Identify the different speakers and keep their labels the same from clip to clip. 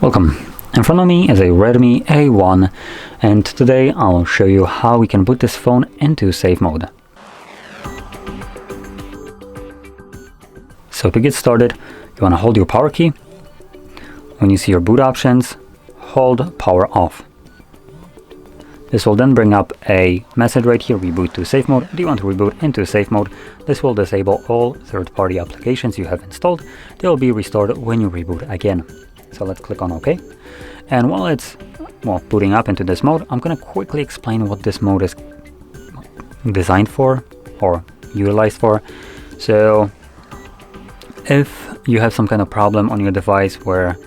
Speaker 1: Welcome. In front of me is a Redmi A1, and today I'll show you how we can boot this phone into safe mode. So to get started, you want to hold your power key. When you see your boot options, hold power off. This will then bring up a message right here, reboot to safe mode. Do you want to reboot into safe mode? This will disable all third-party applications you have installed. They will be restored when you reboot again. So let's click on OK. And while it's booting up into this mode, I'm going to quickly explain what this mode is designed for or utilized for. So if you have some kind of problem on your device where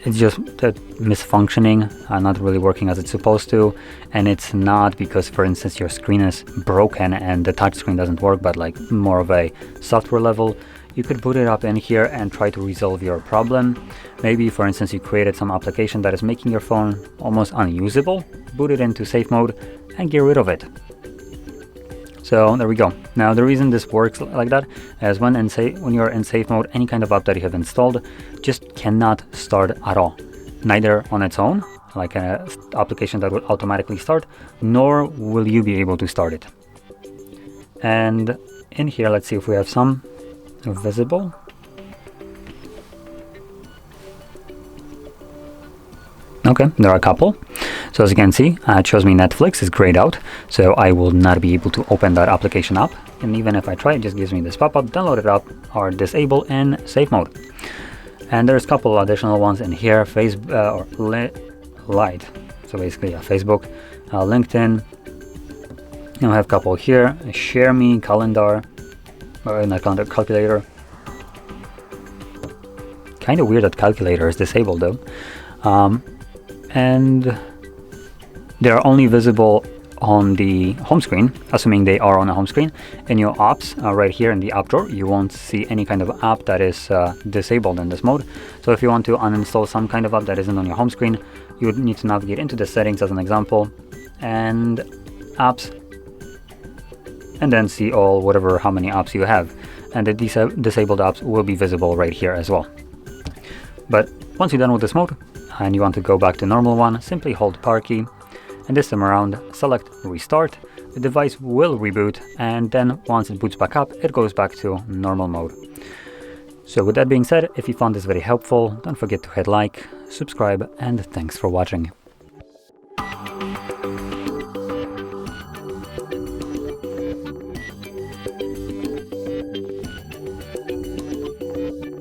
Speaker 1: it's just misfunctioning, not really working as it's supposed to, and it's not because, for instance, your screen is broken and the touch screen doesn't work, but like more of a software level, you could boot it up in here and try to resolve your problem. Maybe, for instance, you created some application that is making your phone almost unusable. Boot it into safe mode and get rid of it. So there we go. Now the reason this works like that is when you're in safe mode, any kind of app that you have installed just cannot start at all. Neither on its own, like an application that will automatically start, nor will you be able to start it. And in here, let's see if we have some visible. Okay, there are a couple. So as you can see, it shows me Netflix is grayed out, so I will not be able to open that application up. And even if I try, it just gives me this pop-up, download it up or disable in safe mode. And there's a couple additional ones in here, Facebook or Lite. So basically, Facebook, LinkedIn. I have a couple here, Share Me, Calendar, or not Calendar, Calculator. Kind of weird that Calculator is disabled though. And they're only visible on the home screen, assuming they are on the home screen. In your apps, right here in the app drawer, you won't see any kind of app that is disabled in this mode. So if you want to uninstall some kind of app that isn't on your home screen, you would need to navigate into the settings as an example, and apps, and then see how many apps you have. And the disabled apps will be visible right here as well. But once you're done with this mode, and you want to go back to normal one, simply hold power key, and this time around select restart. The device will reboot, and then once it boots back up, it goes back to normal mode. So with that being said, if you found this very helpful, don't forget to hit like, subscribe, and thanks for watching.